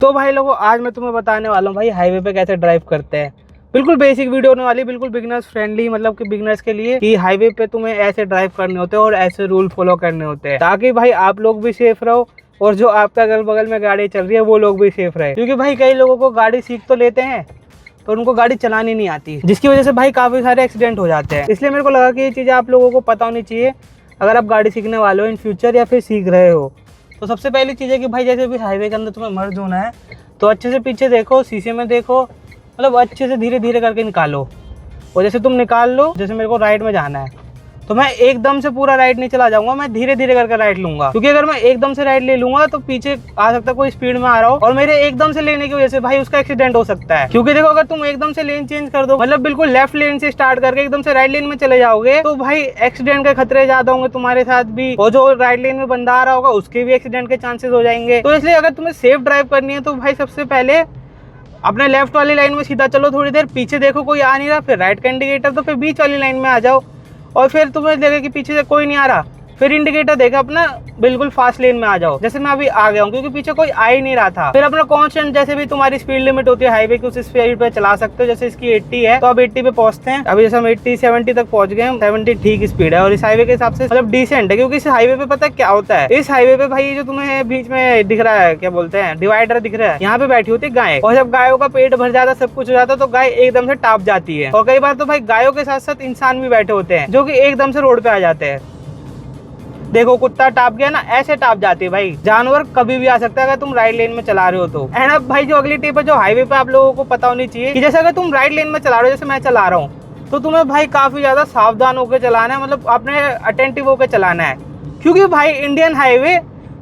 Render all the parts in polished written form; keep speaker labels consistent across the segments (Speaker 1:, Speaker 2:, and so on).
Speaker 1: तो भाई लोगों, आज मैं तुम्हें बताने वाला हूँ भाई हाईवे पे कैसे ड्राइव करते हैं। बिल्कुल बेसिक वीडियो होने वाली, बिल्कुल बिगिनर्स फ्रेंडली, मतलब कि बिगिनर्स के लिए कि हाईवे पे तुम्हें ऐसे ड्राइव करने होते हैं और ऐसे रूल फॉलो करने होते हैं ताकि भाई आप लोग भी सेफ रहो और जो आपका अगल बगल में गाड़ी चल रही है वो लोग भी सेफ रहे। क्योंकि भाई कई लोगों को गाड़ी सीख तो लेते हैं तो उनको गाड़ी चलानी नहीं आती, जिसकी वजह से भाई काफ़ी सारे एक्सीडेंट हो जाते हैं। इसलिए मेरे को लगा कि ये चीज़ें आप लोगों को पता होनी चाहिए अगर आप गाड़ी सीखने वाले हो इन फ्यूचर या फिर सीख रहे हो। तो सबसे पहली चीज़ है कि भाई जैसे भी हाईवे के अंदर तुम्हें मर्ज होना है तो अच्छे से पीछे देखो, शीशे में देखो, मतलब अच्छे से धीरे धीरे करके निकालो। और जैसे तुम निकाल लो, जैसे मेरे को राइट में जाना है तो मैं एकदम से पूरा राइट नहीं चला जाऊंगा, मैं धीरे धीरे करके राइट लूंगा। क्योंकि अगर मैं एकदम से राइट ले लूंगा तो पीछे आ सकता है कोई स्पीड में आ रहा हो और मेरे एकदम से लेने की वजह से भाई उसका एक्सीडेंट हो सकता है। क्योंकि देखो, अगर तुम एकदम से लेन चेंज कर दो, मतलब बिल्कुल लेफ्ट लेन से स्टार्ट करके एकदम से राइट लेन में चले जाओगे तो भाई एक्सीडेंट के खतरे ज्यादा होंगे तुम्हारे साथ भी, और जो राइट लेन में बंदा आ रहा होगा उसके भी एक्सीडेंट के चांसेस हो जाएंगे। तो इसलिए अगर तुम्हें सेफ ड्राइव करनी है तो भाई सबसे पहले अपने लेफ्ट वाली लाइन में सीधा चलो, थोड़ी देर पीछे देखो कोई आ नहीं रहा, फिर राइट का इंडिकेटर, तो फिर बीच वाली लाइन में आ जाओ और फिर तुम्हें लगे कि पीछे से कोई नहीं आ रहा, फिर इंडिकेटर देखा अपना बिल्कुल फास्ट लेन में आ जाओ। जैसे मैं अभी आ गया हूँ क्योंकि पीछे कोई आ ही नहीं रहा था। फिर अपना कांस्टेंट, जैसे भी तुम्हारी स्पीड लिमिट होती है हाईवे की उस स्पीड पे चला सकते हो। जैसे इसकी 80 है तो अब 80 पे पहुंचते हैं। अभी जैसे हम 80-70 तक पहुंच गए, 70 ठीक स्पीड है और इस हाईवे के हिसाब से मतलब डिसेंट है। क्योंकि इस हाईवे पे पता है क्या होता है, इस हाईवे पे भाई जो तुम्हें बीच में दिख रहा है, क्या बोलते हैं, डिवाइडर दिख रहा है, यहाँ पे बैठी होती है गाय, और जब गायों का पेट भर जाता, सब कुछ हो जाता तो गाय एकदम से टाप जाती है। और कई बार तो भाई गायों के साथ साथ इंसान भी बैठे होते हैं जो कि एकदम से रोड पे आ जाते हैं। देखो कुत्ता टाप गया ना, ऐसे टाप जाती है भाई। जानवर कभी भी आ सकता है अगर तुम राइट लेन में चला रहे हो तो। एंड अब भाई जो अगली टिप है जो हाईवे पे आप लोगों को पता होनी चाहिए कि जैसे अगर तुम राइट लेन में चला रहे हो, जैसे मैं चला रहा हूँ, तो तुम्हें भाई काफी ज्यादा सावधान होकर चलाना है, मतलब अपने अटेंटिव होकर चलाना है। क्योंकि भाई इंडियन हाईवे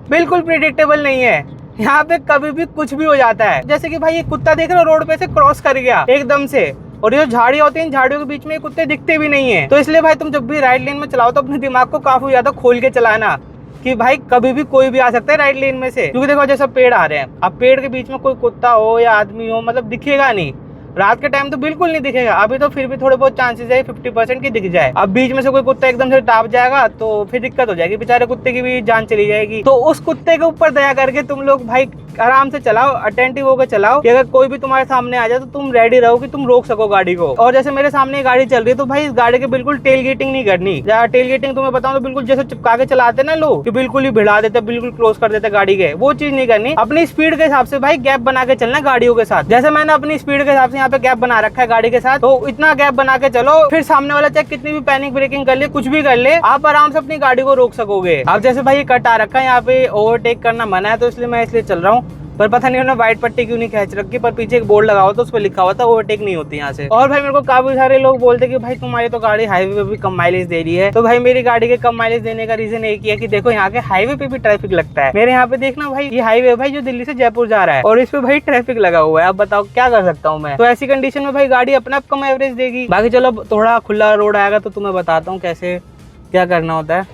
Speaker 1: बिल्कुल प्रिडिक्टेबल नहीं है, यहाँ पे कभी भी कुछ भी हो जाता है। जैसे कि भाई ये कुत्ता देख रहे हो रोड पे से क्रॉस कर गया एकदम से, और ये जो झाड़ियाँ होती हैं, इन झाड़ियों के बीच में कुत्ते दिखते भी नहीं है। तो इसलिए भाई तुम जब भी राइट लेन में चलाओ तो अपने दिमाग को काफी ज्यादा खोल के चलाना कि भाई कभी भी कोई भी आ सकता है राइट लेन में से। क्योंकि देखो जैसे पेड़ आ रहे हैं, अब पेड़ के बीच में कोई कुत्ता हो या आदमी हो, मतलब दिखेगा नहीं। रात के टाइम तो बिल्कुल नहीं दिखेगा, अभी तो फिर भी थोड़े बहुत चांसेस है 50% की दिख जाए। अब बीच में से कोई कुत्ता एकदम से टाप जाएगा तो फिर दिक्कत हो जाएगी, बेचारे कुत्ते की भी जान चली जाएगी। तो उस कुत्ते के ऊपर दया करके तुम लोग भाई आराम से चलाओ, अटेंटिव होकर चलाओ कि अगर कोई भी तुम्हारे सामने आ जाए तो तुम रेडी रहो कि तुम रोक सको गाड़ी को। और जैसे मेरे सामने गाड़ी चल रही है तो भाई इस गाड़ी के बिल्कुल टेल गेटिंग नहीं करनी। टेल गेटिंग तुम्हें बताऊं तो बिल्कुल जैसे चिपका के चलाते ना लोग, कि बिल्कुल ही भिड़ा देते, बिल्कुल क्लोज कर देते गाड़ी के, वो चीज नहीं करनी। अपनी स्पीड के हिसाब से भाई गैप बना के चलना गाड़ियों के साथ। जैसे मैंने अपनी स्पीड के हिसाब से यहाँ पे गैप बना रखा है गाड़ी के साथ, तो इतना गैप बना के चलो, फिर सामने वाला चाहे कितनी भी पैनिक ब्रेकिंग कर ले, कुछ भी कर ले, आप आराम से अपनी गाड़ी को रोक सकोगे। अब जैसे भाई कट आ रखा है, यहाँ पे ओवरटेक करना मना है तो इसलिए मैं इसलिए चल रहा हूँ। पर पता नहीं उन्होंने व्हाइट पट्टी क्यों नहीं खींच रखी, पर पीछे एक बोर्ड लगा हुआ था उस पर लिखा हुआ था ओवरटेक नहीं होती यहाँ से। और भाई मेरे को काफी सारे लोग बोलते कि भाई तुम्हारी तो गाड़ी हाईवे पे भी कम माइलेज दे रही है। तो भाई मेरी गाड़ी के कम माइलेज देने का रीजन एक ही है कि देखो यहाँ के हाईवे पे भी ट्रैफिक लगता है। मेरे यहाँ पे देखना भाई, ये हाईवे भाई जो दिल्ली से जयपुर जा रहा है और इस पे भाई ट्रैफिक लगा हुआ है। अब बताओ क्या कर सकता हूँ मैं। तो ऐसी कंडीशन में भाई गाड़ी अपने आप कम एवरेज देगी। बाकी चलो थोड़ा खुला रोड आएगा तो तुम्हें बताता हूँ कैसे क्या करना होता है।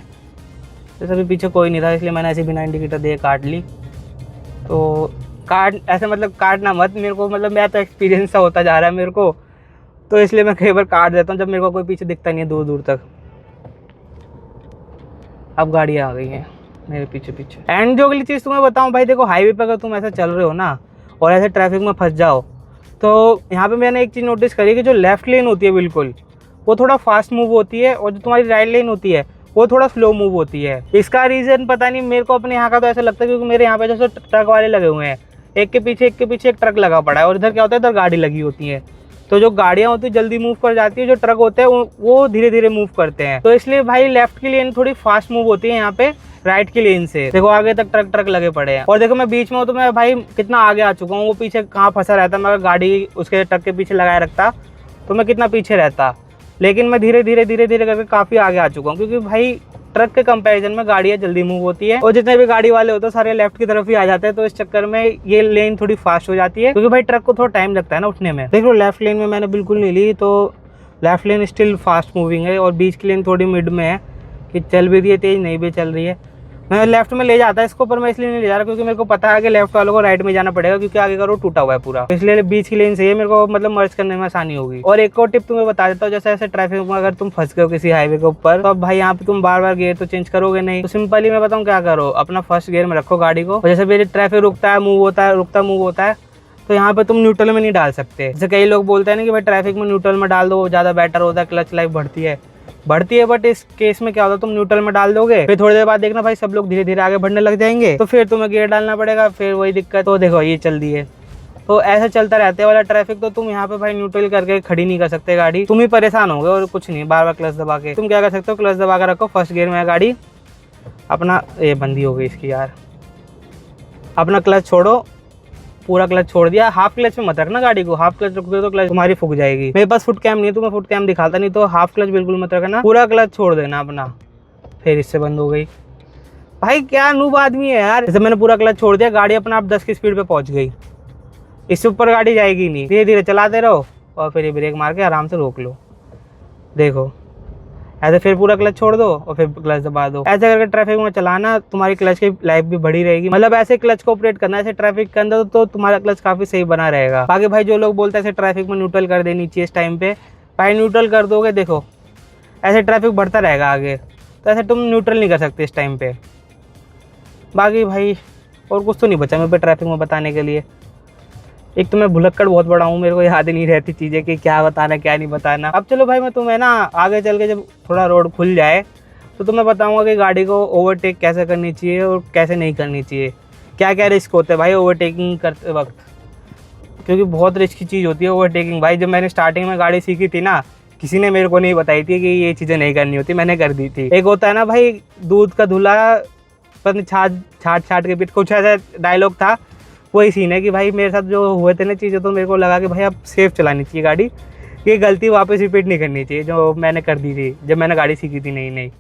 Speaker 1: जैसे अभी पीछे कोई नहीं था इसलिए मैंने ऐसे बिना इंडिकेटर दिए काट ली। तो काट ऐसे मतलब काटना मत मेरे को, मतलब मेरा तो एक्सपीरियंस सा होता जा रहा है मेरे को, तो इसलिए मैं कई बार काट देता हूँ जब मेरे को कोई पीछे दिखता नहीं है दूर दूर तक। अब गाड़ी आ गई है मेरे पीछे पीछे। एंड जो अगली चीज़ तुम्हें बताऊँ भाई, देखो हाईवे पे अगर तुम ऐसे चल रहे हो ना और ऐसे ट्रैफिक में फंस जाओ तो यहाँ पे मैंने एक चीज़ नोटिस करी कि जो लेफ्ट लेन होती है बिल्कुल वो थोड़ा फास्ट मूव होती है, और जो तुम्हारी राइट लेन होती है वो थोड़ा स्लो मूव होती है। इसका रीज़न पता नहीं, मेरे को अपने यहाँ का तो ऐसा लगता है क्योंकि मेरे यहाँ पे जैसे ट्रक वाले लगे हुए हैं, एक के पीछे एक ट्रक लगा पड़ा है, और इधर क्या होता है, इधर गाड़ी लगी होती है। तो जो गाड़ियाँ होती है जल्दी मूव कर जाती है, जो ट्रक होते हैं वो धीरे धीरे मूव करते हैं। तो इसलिए भाई लेफ्ट की लेन थोड़ी फास्ट मूव होती है यहाँ पे राइट की लेन से। देखो आगे तक ट्रक लगे पड़े हैं, और देखो मैं बीच में हूँ तो मैं भाई कितना आगे आ चुका हूँ। वो पीछे कहाँ फंसा रहता, मैं गाड़ी उसके ट्रक के पीछे लगाए रखता तो मैं कितना पीछे रहता, लेकिन मैं धीरे धीरे करके काफ़ी आगे आ चुका हूँ। क्योंकि भाई ट्रक के कंपैरिजन में गाड़ियाँ जल्दी मूव होती है, और जितने भी गाड़ी वाले होते हैं सारे लेफ्ट की तरफ ही आ जाते हैं, तो इस चक्कर में ये लेन थोड़ी फास्ट हो जाती है। क्योंकि भाई ट्रक को थोड़ा टाइम लगता है ना उठने में। देख लो लेफ्ट लेन में मैंने बिल्कुल नहीं ली, तो लेफ्ट लेन स्टिल फास्ट मूविंग है, और बीच की लेन थोड़ी मिड में है कि चल भी रही है तेज, नहीं भी चल रही है। मैं लेफ्ट में ले जाता है इसको, पर मैं इसलिए नहीं ले जा रहा क्योंकि मेरे को पता है कि लेफ्ट वालों को राइट में जाना पड़ेगा, क्योंकि आगे का रोड टूटा हुआ है पूरा, इसलिए बीच की लेन से ही मेरे को मतलब मर्ज करने में आसानी होगी। और एक और टिप तुम्हें बता देता हूँ, जैसे ऐसे ट्रैफिक में अगर तुम फंस गए हो किसी हाईवे के ऊपर, तो अब भाई यहाँ पे तुम बार बार गियर तो चेंज करोगे नहीं, तो सिंपली मैं बताऊँ क्या करो, अपना फर्स्ट गियर में रखो गाड़ी को, जैसे मेरे ट्रैफिक रुकता है मूव होता है, रुकता मूव होता है, तो यहाँ पे तुम न्यूट्रल में नहीं डाल सकते। जैसे कई लोग बोलते हैं ना कि भाई ट्रैफिक में न्यूट्रल में डाल दो ज़्यादा बेटर होता है, क्लच लाइफ बढ़ती है, बट इस केस में क्या होता है, तुम न्यूट्रल में डाल दोगे, फिर थोड़ी देर बाद देखना भाई सब लोग धीरे धीरे आगे बढ़ने लग जाएंगे, तो फिर तुम्हें गियर डालना पड़ेगा, फिर वही दिक्कत। तो देखो ये चल दी है, तो ऐसा चलता रहता है वाला ट्रैफिक, तो तुम यहाँ पे भाई न्यूट्रल करके खड़ी नहीं कर सकते गाड़ी, तुम ही परेशान होगे और कुछ नहीं। बार बार क्लच दबा के तुम क्या कर सकते हो, क्लच दबा कर रखो, फर्स्ट गियर में है गाड़ी अपना, ये बंदी हो गई इसकी यार, अपना क्लच छोड़ो, पूरा क्लच छोड़ दिया, हाफ क्लच में मत रखना गाड़ी को, हाफ क्लच रखोगे तो क्लच तुम्हारी फूक जाएगी। मेरे पास फुट कैम नहीं है तो मैं फुट कैम दिखाता नहीं, तो हाफ क्लच बिल्कुल मत रखना, पूरा क्लच छोड़ देना अपना, फिर इससे बंद हो गई। भाई क्या नूब आदमी है यार, जैसे मैंने पूरा क्लच छोड़ दिया, गाड़ी अपना आप 10 की स्पीड पे पहुंच गई, इससे ऊपर गाड़ी जाएगी नहीं, धीरे धीरे चलाते रहो और फिर ये ब्रेक मार के आराम से रोक लो। देखो ऐसे फिर पूरा क्लच छोड़ दो और फिर क्लच दबा दो, ऐसे करके ट्रैफिक में चलाना, तुम्हारी क्लच की लाइफ भी बढ़ी रहेगी। मतलब ऐसे क्लच को ऑपरेट करना ऐसे ट्रैफिक के अंदर, तो तुम्हारा क्लच काफी सही बना रहेगा। बाकी भाई जो लोग बोलते हैं ऐसे ट्रैफिक में न्यूट्रल कर देनी चाहिए इस टाइम पे, भाई न्यूट्रल कर दोगे देखो ऐसे ट्रैफिक बढ़ता रहेगा आगे, तो ऐसे तुम न्यूट्रल नहीं कर सकते इस टाइम पे। बाकी भाई और कुछ तो नहीं बचा मेरे पे ट्रैफिक में बताने के लिए, एक तो मैं भुलक्कड़ बहुत बड़ा हूँ, मेरे को याद ही नहीं रहती चीज़ें कि क्या बताना क्या नहीं बताना। अब चलो भाई मैं तुम्हें ना आगे चल के जब थोड़ा रोड खुल जाए तो तुम्हें बताऊंगा कि गाड़ी को ओवरटेक कैसे करनी चाहिए और कैसे नहीं करनी चाहिए, क्या क्या रिस्क होते हैं भाई ओवरटेकिंग करते वक्त, क्योंकि बहुत रिस्क की चीज़ होती है ओवरटेकिंग। भाई जब मैंने स्टार्टिंग में गाड़ी सीखी थी ना, किसी ने मेरे को नहीं बताई थी कि ये चीज़ें नहीं करनी होती, मैंने कर दी थी। एक होता है ना भाई दूध का धुला पर छाट के पीठ, कुछ ऐसा डायलॉग था, वही सीन है कि भाई मेरे साथ जो हुए थे ना चीज़ें, तो मेरे को लगा कि भाई अब सेफ चलानी चाहिए गाड़ी, ये गलती वापस रिपीट नहीं करनी चाहिए जो मैंने कर दी थी जब मैंने गाड़ी सीखी थी नई नई।